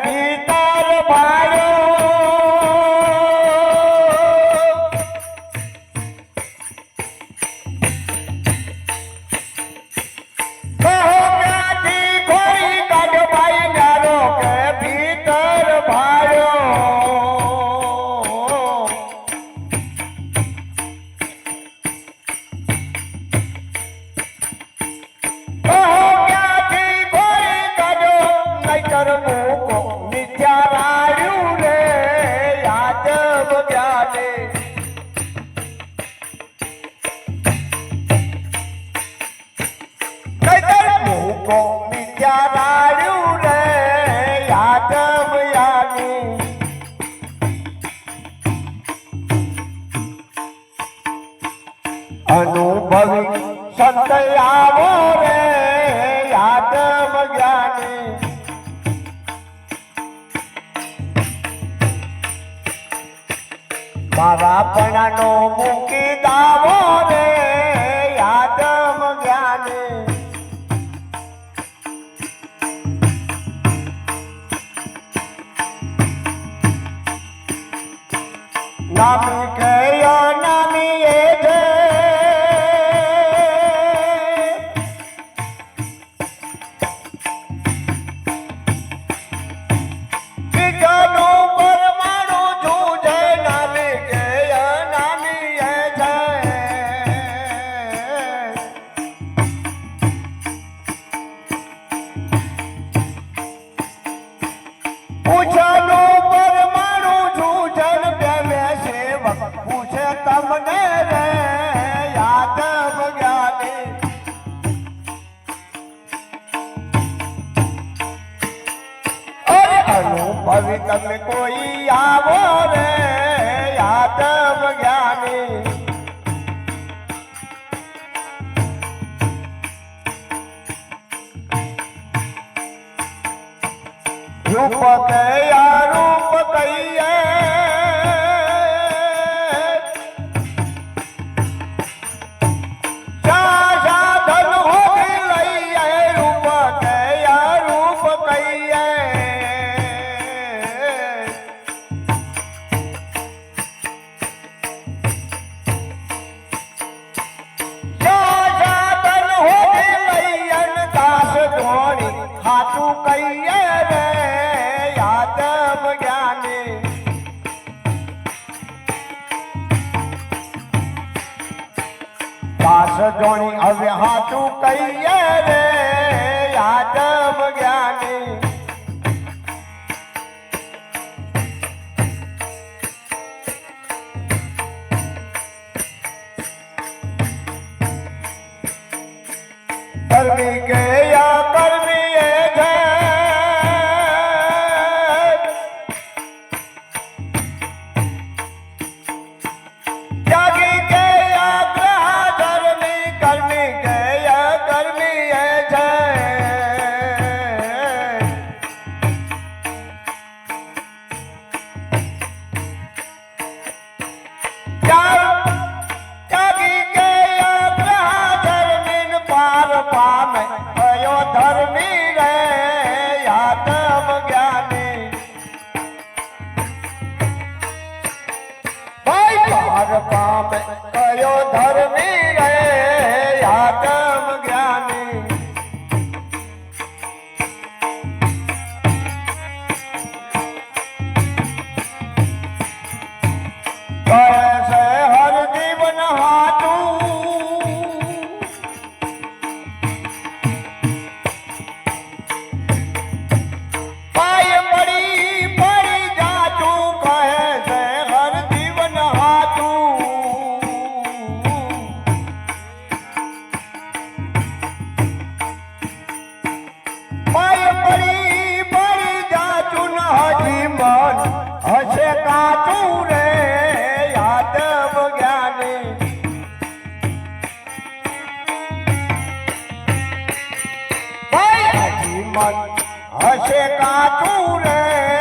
ભીતર ભાયો અનુભવી સંત આવો રે આત્મ જ્ઞાની મારા પણાનો મૂકી દાવો રે આત્મ જ્ઞાની નામી કયો નામી એ છે અનુભવી તમે કોઈ આવો રે આત્મ જ્ઞાની રૂપ કયા રૂપ કહીએ સાધન હોવી લઈએ રૂપ કયા રૂપ કહીએ હાથું કહીએ રે આત્મ જ્ઞાની દાસ જોણી હવે હાથું કહીએ રે આત્મ જ્ઞાની કરમી ગયા કરમી ધર્મી રે આત્મ જ્ઞાની ભાઈ પાર પામે કયો ધર્મી રે આત્મ જ્ઞાની કહે હર જીવન હાથું હશે કાચું રે આત્મ જ્ઞાની ભાઈ હજી મન હશે કાચું રે